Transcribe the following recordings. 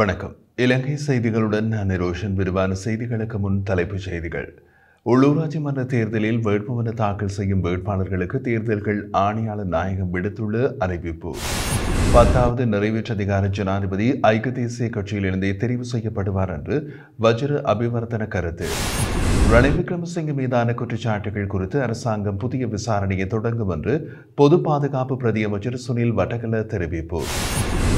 வணக்கம். இலங்கை செய்திகளுடன் நான் ரோஷன். விரிவான செய்திகளுக்கு முன் தலைப்புச் செய்திகள். உள்ளூராட்சி மன்ற தேர்தலில் வேட்புமனு தாக்கல் செய்யும் வேட்பாளர்களுக்கு தேர்தல்கள் ஆணையாளர் நாயகம் விடுத்துள்ள அறிவிப்பு. 10வது நிறைவேற்றதிகார ஜனாதிபதி ஐக்கிய தேசிய கட்சியிலிருந்தே தெரிவு செய்யப்படுவார் என்று வஜ்ர அபிவர்த்தன கருத்து. ரணில் விக்ரமசிங்க மீதான குற்றச்சாட்டுகள் குறித்து அரசாங்கம் புதிய விசாரணையை தொடங்கும் என்று பொது பாதுகாப்பு பிரதியமைச்சர் சுனில் வட்டகல தெரிவிப்பு.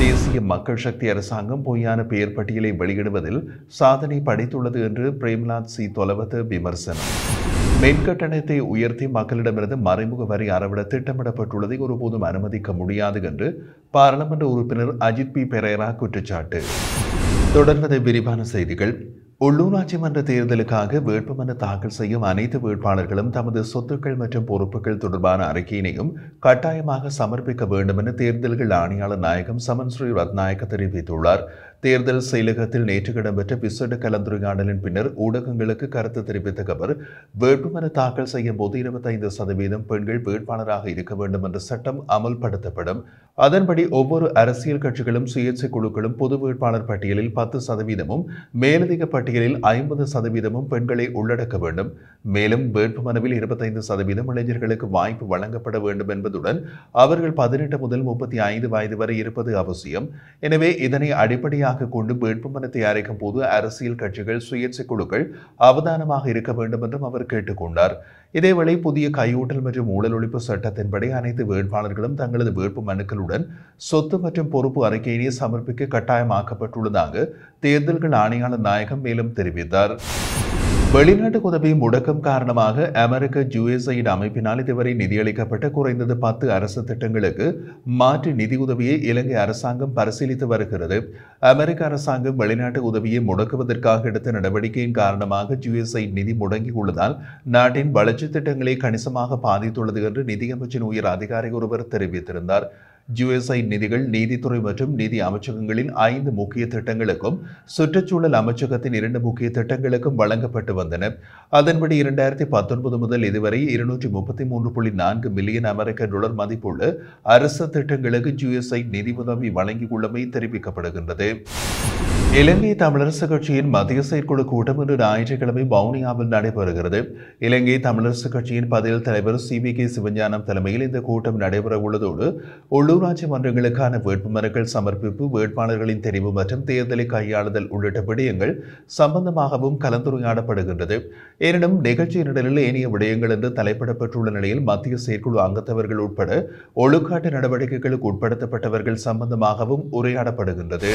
தேசிய மக்கள் சக்தி அரசாங்கம் பொய்யான பெயர் பட்டியலை வெளியிடுவதில் சாதனை படைத்துள்ளது என்று பிரேம்நாத் சி தொலவத் விமர்சனம். மின்கட்டணத்தை உயர்த்தி மக்களிடமிருந்து மறைமுக வரி அறவிட திட்டமிடப்பட்டுள்ளதை ஒருபோதும் அனுமதிக்க முடியாது என்று பாராளுமன்ற உறுப்பினர் அஜித் பி பெரேரா குற்றச்சாட்டு. தொடர்வது விரிவான செய்திகள். உள்ளூராட்சி மன்ற தேர்தலுக்காக வேட்புமனு தாக்கல் செய்யும் அனைத்து வேட்பாளர்களும் தமது சொத்துக்கள் மற்றும் பொறுப்புகள் தொடர்பான அறிக்கையினையும் கட்டாயமாக சமர்ப்பிக்க வேண்டும் என தேர்தல்கள் ஆணையாளர் நாயகம் சமன் ஸ்ரீ ரத்நாயக்க தெரிவித்துள்ளார். தேர்தல் செயலகத்தில் நேற்று இடம்பெற்ற விசேட கலந்துரையாடலின் பின்னர் ஊடகங்களுக்கு கருத்து தெரிவித்த அவர், வேட்புமனு தாக்கல் செய்யும் போது 25% பெண்கள் வேட்பாளராக இருக்க வேண்டும் என்ற சட்டம் அமல்படுத்தப்படும். அதன்படி ஒவ்வொரு அரசியல் கட்சிகளும் சுயேட்சை குழுக்களும் பொது வேட்பாளர் பட்டியலில் 10%, மேலதிக பட்டியலில் 50% பெண்களை உள்ளடக்க வேண்டும். மேலும் வேட்புமனுவில் 25% இளைஞர்களுக்கு வாய்ப்பு வழங்கப்பட வேண்டும் என்பதுடன் அவர்கள் 18 முதல் 35 வயது வரை இருப்பது அவசியம். எனவே இதனை அடிப்படையாக கொண்டு வேட்புமனு தயாரிக்கும் போது அரசியல் கட்சிகள் சுயேட்சை குழுக்கள் அவதானமாக இருக்க வேண்டும் என்றும் அவர் கேட்டுக்கொண்டார். இதேவேளை புதிய கையூட்டல் மற்றும் ஊழல் ஒழிப்பு சட்டத்தின்படி அனைத்து வேட்பாளர்களும் தங்களது வேட்பு மனுக்களுடன் சொத்து மற்றும் பொறுப்பு அறிக்கையினை சமர்ப்பிக்க கட்டாயமாக்கப்பட்டுள்ளதாக தேர்தல்கள் ஆணையாளர் நாயகம் மேலும் தெரிவித்தார். வெளிநாட்டு உதவி முடக்கம் காரணமாக அமெரிக்க USAID அமைப்பினால் இதுவரை நிதியளிக்கப்பட்ட குறைந்தது 10 அரசு திட்டங்களுக்கு மாற்று நிதியுதவியை இலங்கை அரசாங்கம் பரிசீலித்து வருகிறது. அமெரிக்க அரசாங்கம் வெளிநாட்டு உதவியை முடக்குவதற்காக எடுத்த நடவடிக்கையின் காரணமாக USAID நிதி முடங்கியுள்ளதால் நாட்டின் வளர்ச்சி திட்டங்களை கணிசமாக பாதித்துள்ளது என்று நிதியமைச்சின் உயர் அதிகாரி ஒருவர் தெரிவித்திருந்தார். USAID நிதிகள் நீதித்துறை மற்றும் நிதி அமைச்சகங்களின் 5 முக்கிய திட்டங்களுக்கும் சுற்றுச்சூழல் அமைச்சகத்தின் 2 முக்கிய திட்டங்களுக்கும் வழங்கப்பட்டு வந்தன. அதன்படி 2019 முதல் இதுவரை 233.4 மில்லியன் அமெரிக்க டாலர் மதிப்புள்ள அரசு திட்டங்களுக்கு USAID நிதி உதவி வழங்கியுள்ளமை தெரிவிக்கப்படுகின்றது. இலங்கை தமிழரசு கட்சியின் மத்திய செயற்குழு கூட்டம் இன்று ஞாயிற்றுக்கிழமை வவுனியாவில் நடைபெறுகிறது. இலங்கை தமிழரசு கட்சியின் பதில் தலைவர் CVK சிவஞானம் தலைமையில் இந்த கூட்டம் நடைபெற உள்ளதோடு உள்ளூராட்சி மன்றங்களுக்கான வேட்புமனுக்கள் சமர்ப்பிப்பு, வேட்பாளர்களின் தெரிவு மற்றும் தேர்தலை கையாளுதல் உள்ளிட்ட விடயங்கள் சம்பந்தமாகவும் கலந்துரையாடப்படுகின்றது. எனினும் நிகழ்ச்சியின் நிலையில் ஏனைய விடயங்கள் என்று தலைப்பிடப்பட்டுள்ள நிலையில் மத்திய செயற்குழு அங்கத்தவர்கள் உட்பட ஒழுக்காட்டு நடவடிக்கைகளுக்கு உட்படுத்தப்பட்டவர்கள் சம்பந்தமாகவும் உரையாடப்படுகின்றது.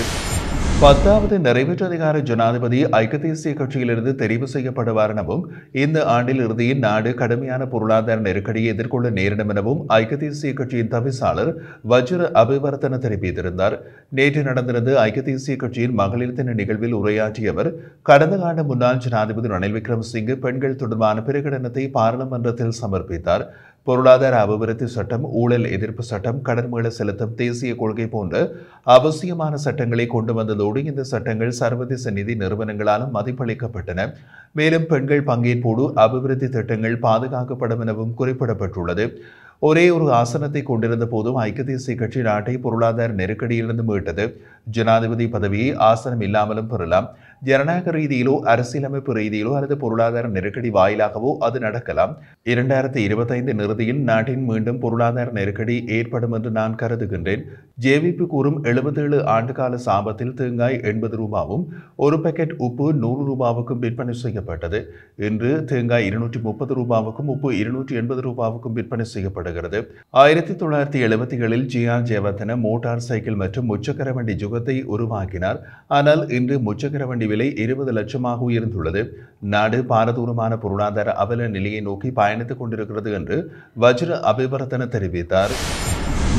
10வது நிறைவேற்றதிகார ஜனாதிபதி ஐக்கிய தேசிய கட்சியிலிருந்து தெரிவு செய்யப்படுவார் எனவும் இந்த ஆண்டில் இறுதியில் நாடு கடுமையான பொருளாதார நெருக்கடியை எதிர்கொள்ள நேரிடும் எனவும் ஐக்கிய தேசிய கட்சியின் தவிசாளர் வஜ்ர அபிவர்த்தன தெரிவித்திருந்தார். நேற்று நடந்திருந்த ஐக்கிய தேசிய கட்சியின் மகளிர் தின நிகழ்வில் உரையாற்றிய அவர், கடந்த ஆண்டு முன்னாள் ஜனாதிபதி ரணில் விக்ரமசிங்கே பெண்கள் தொடர்பான பிரகடனத்தை பாராளுமன்றத்தில் சமர்ப்பித்தார். பொருளாதார அபிவிருத்தி சட்டம், ஊழல் எதிர்ப்பு சட்டம், கடன் மீள செலுத்தும் தேசிய கொள்கை போன்ற அவசியமான சட்டங்களை கொண்டு வந்ததோடு இந்த சட்டங்கள் சர்வதேச நிதி நிறுவனங்களாலும் மதிப்பளிக்கப்பட்டன. மேலும் பெண்கள் பங்கேற்போடு அபிவிருத்தி திட்டங்கள் பாதுகாக்கப்படும் எனவும் குறிப்பிடப்பட்டுள்ளது. ஒரே ஒரு ஆசனத்தை கொண்டிருந்த போதும் ஐக்கிய தேசிய கட்சி நாட்டை பொருளாதார நெருக்கடியிலிருந்து மீட்டது. ஜனாதிபதி பதவியை ஆசனம் இல்லாமலும் பெறலாம். ஜனநாயக ரீதியிலோ அரசியலமைப்பு ரீதியிலோ அல்லது பொருளாதார நெருக்கடி வாயிலாகவோ அது நடக்கலாம். 2025 இறுதியில் நாட்டின் மீண்டும் பொருளாதார நெருக்கடி ஏற்படும் என்று நான் கருதுகின்றேன். JVP கூறும் 77 ஆண்டுகால சாபத்தில் தேங்காய் 80 ரூபாவும் ஒரு பேக்கெட் உப்பு 100 ரூபாவுக்கும் விற்பனை செய்யப்பட்டது. இன்று தேங்காய் 230 ரூபாவுக்கும் உப்பு 280 ரூபாவுக்கும் விற்பனை செய்யப்படுகிறது. 1970களில் GR ஜெயவர்தன மோட்டார் சைக்கிள் மற்றும் முச்சக்கர வண்டி யுகத்தை உருவாக்கினார். ஆனால் இன்று முச்சக்கர வண்டி விலை 20 லட்சமாக உயர்ந்துள்ளது. நாடு பாரதூரமான பொருளாதார அவல நிலையை நோக்கி பயணித்துக் கொண்டிருக்கிறது என்று வஜ்ர அபிவர்த்தன தெரிவித்தார்.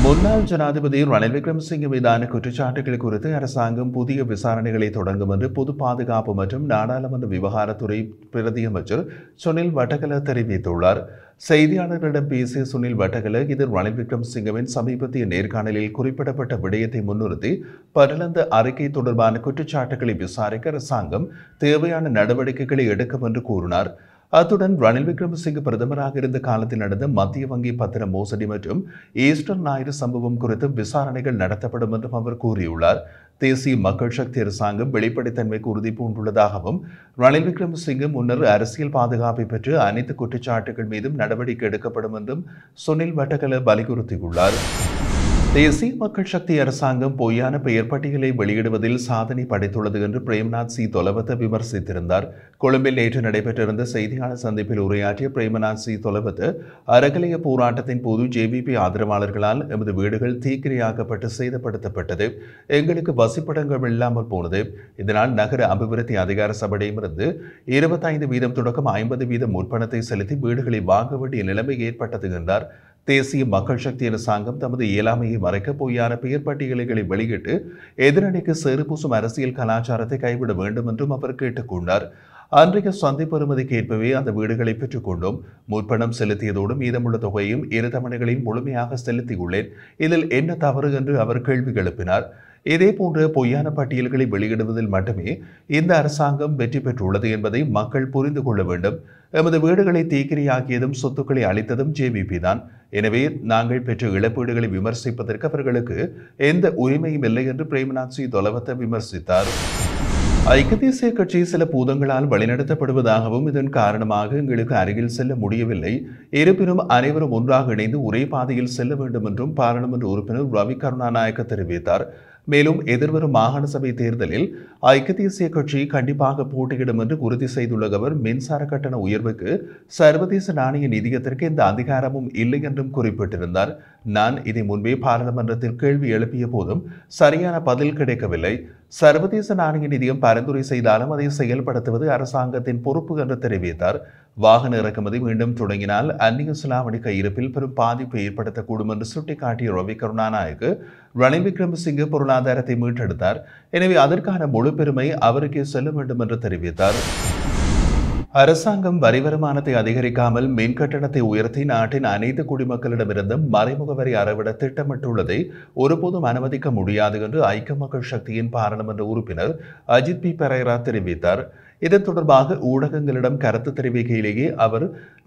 முன்னாள் ஜனாதிபதி ரணில் விக்ரமசிங்கே மீதான குற்றச்சாட்டுகள் குறித்து அரசாங்கம் புதிய விசாரணைகளை தொடங்கும் என்று பொது பாதுகாப்பு மற்றும் நாடாளுமன்ற விவகாரத்துறை பிரதியமைச்சர் சுனில் வட்டகல தெரிவித்துள்ளார். செய்தியாளர்களிடம் பேசிய சுனில் வட்டகல இது ரணில் விக்ரமசிங்கவின் சமீபத்திய நேர்காணலில் குறிப்பிடப்பட்ட விடயத்தை முன்னிறுத்தி பரலந்த அறிக்கை தொடர்பான குற்றச்சாட்டுகளை விசாரிக்க அரசாங்கம் தேவையான நடவடிக்கைகளை எடுக்கும் என்று கூறினார். அத்துடன் ரணில் விக்ரமசிங்கே பிரதமராக இருந்த காலத்தில் நடந்த மத்திய வங்கி பத்திர மோசடி மற்றும் ஈஸ்டர் ஞாயிறு சம்பவம் குறித்து விசாரணைகள் நடத்தப்படும் என்றும் அவர் கூறியுள்ளார். தேசிய மக்கள் சக்தி அரசாங்கம் வெளிப்படைத்தன்மைக்கு உறுதி பூண்டுள்ளதாகவும் ரணில் விக்ரமசிங்கே முன்னர் அரசியல் பாதுகாப்பை பெற்று அனைத்து குற்றச்சாட்டுகள் மீதும் நடவடிக்கை எடுக்கப்படும் என்றும் சுனில் வட்டகல வலியுறுத்தியுள்ளார். தேசிய மக்கள் சக்தி அரசாங்கம் பொய்யான பெயர் பட்டியலை வெளியிடுவதில் சாதனை படைத்துள்ளது என்று பிரேமநாத் சி தொலவத்த விமர்சித்திருந்தார். கொழும்பில் நேற்று நடைபெற்றிருந்த செய்தியாளர் சந்திப்பில் உரையாற்றிய பிரேமநாத் சி தொலவத்த, அறக்கலைய போராட்டத்தின் போது ஜேவிபி ஆதரவாளர்களால் எமது வீடுகள் தீக்கிரையாக்கப்பட்டு சேதப்படுத்தப்பட்டது. எங்களுக்கு வசிப்பிடங்கள் இல்லாமல் போனது. இதனால் நகர அபிவிருத்தி அதிகார சபையிடமிருந்து 25% தொடக்கம் 50% முற்பணத்தை செலுத்தி வீடுகளை வாங்க வேண்டிய நிலைமை ஏற்பட்டது என்றார். தேசிய மக்கள் சக்தி அரசாங்கம் தமது இயலாமையை மறைக்க பொய்யான பெயர் பட்டியல்களை வெளியிட்டு எதிரணிக்கு சேறுபூசும் அரசியல் கலாச்சாரத்தை கைவிட வேண்டும் என்றும் அவர் கேட்டுக்கொண்டார். அன்றைய சந்தை பெறுமதிக்கு ஏற்பவே அந்த வீடுகளை பெற்றுக் கொண்டோம். முற்பணம் செலுத்தியதோடு மீதமுள்ள தொகையும் 2 தவணைகளையும் முழுமையாக செலுத்தியுள்ளேன். இதில் என்ன தவறு என்று அவர் கேள்வி எழுப்பினார். இதேபோன்ற பொய்யான பட்டியல்களை வெளியிடுவதில் மட்டுமே இந்த அரசாங்கம் வெற்றி பெற்றுள்ளது என்பதை மக்கள் புரிந்து கொள்ள வேண்டும். எமது வீடுகளை தீக்கிரையாக்கியதும் சொத்துக்களை அளித்ததும் ஜேவிபி தான். எனவே நாங்கள் பெற்ற இழப்பீடுகளை விமர்சிப்பதற்கு அவர்களுக்கு எந்த உரிமையும் இல்லை என்று பிரேமநாத் சி தொலவத்த விமர்சித்தார். ஐக்கிய தேசிய கட்சி சில பூதங்களால் வழிநடத்தப்படுவதாகவும் இதன் காரணமாக எங்களுக்கு அருகில் செல்ல முடியவில்லை. இருப்பினும் அனைவரும் ஒன்றாக இணைந்து ஒரே பாதையில் செல்ல வேண்டும் என்றும் பாராளுமன்ற உறுப்பினர் ரவி கருணாநாயக்க தெரிவித்தார். மேலும் எதிர்வரும் மாகாண சபை தேர்தலில் ஐக்கிய தேசிய கட்சி கண்டிப்பாக போட்டியிடும் என்று உறுதி செய்துள்ள அவர் மின்சார கட்டண உயர்வுக்கு சர்வதேச நாணய நிதியத்திற்கு எந்த அதிகாரமும் இல்லை என்றும் குறிப்பிட்டிருந்தார். நான் இதை முன்பே பாராளுமன்றத்தில் கேள்வி எழுப்பிய போதும் சரியான பதில் கிடைக்கவில்லை. சர்வதேச நாணய நிதியம் பரிந்துரை செய்தாலும் அதை செயல்படுத்துவது அரசாங்கத்தின் பொறுப்பு என்று தெரிவித்தார். வாகன இறக்குமதி மீண்டும் தொடங்கினால் அந்நிய செலாவணி கையிருப்பில் பெரும் பாதிப்பை ஏற்படுத்தக்கூடும் என்று சுட்டிக்காட்டிய ரவி கருணாநாயக்கு, ரணில் விக்ரமசிங்கே பொருளாதாரத்தை மீட்டெடுத்தார். எனவே அதற்கான முழு பெருமை அவருக்கே செல்ல வேண்டும் என்று தெரிவித்தார். அரசாங்கம் வரி வருமானத்தை அதிகரிக்காமல் மின் கட்டணத்தை உயர்த்தி நாட்டின் அனைத்து குடிமக்களிடமிருந்தும் மறைமுக வரி அறவிட திட்டமிட்டுள்ளதை ஒருபோதும் அனுமதிக்க முடியாது என்று ஐக்கிய மக்கள் சக்தியின் பாராளுமன்ற உறுப்பினர் அஜித் பி பெரேரா தெரிவித்தார். இதன் தொடர்பாக ஊடகங்களிடம் கருத்து தெரிவிக்கையிலேயே அவர்,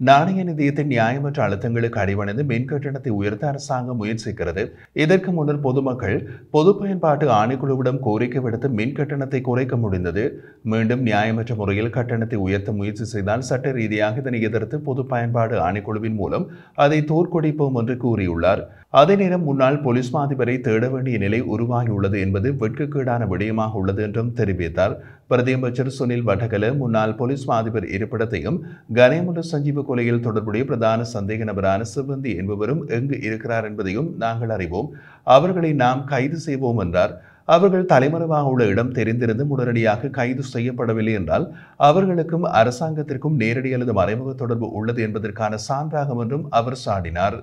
நாணய நிதியத்தின் நியாயமற்ற அழுத்தங்களுக்கு அடிபணிந்து மின் கட்டணத்தை உயர்த்த அரசாங்கம் முயற்சிக்கிறது. இதற்கு முன்னர் பொதுமக்கள் பொது பயன்பாட்டு ஆணைக்குழுவிடம் கோரிக்கை விடுத்து மின் கட்டணத்தை குறைக்க முடிந்தது. மீண்டும் நியாயமற்ற முறையில் கட்டணத்தை உயர்த்த முயற்சி செய்தால் சட்ட ரீதியாக இதனை எதிர்த்து பொது பயன்பாடு ஆணைக்குழுவின் மூலம் அதை தோற்கடிப்போம் என்று கூறியுள்ளார். அதே நேரம் முன்னாள் போலீஸ் மாதிபரை தேட வேண்டிய நிலை உருவாகியுள்ளது என்பது வெட்கக்கேடான விடயமாக உள்ளது என்றும் தெரிவித்தார். பிரதியமைச்சர் சுனில் வட்டகல முன்னாள் போலீஸ் மாதிபர் இருப்பிடத்தையும் கனேமுல்ல சஞ்சீவ கொலையில் தொடர்புடைய பிரதான சந்தேக நபரான சிவந்தி என்பவரும் எங்கு இருக்கிறார் என்பதையும் நாங்கள் அறிவோம். அவர்களை நாம் கைது செய்வோம் என்றார். அவர்கள் தலைமறைவாக உள்ள இடம் தெரிந்திருந்து உடனடியாக கைது செய்யப்படவில்லை என்றால் அவர்களுக்கும் அரசாங்கத்திற்கும் நேரடி அல்லது மறைமுக தொடர்பு உள்ளது என்பதற்கான சான்றாகும் என்றும் அவர் சாடினார்.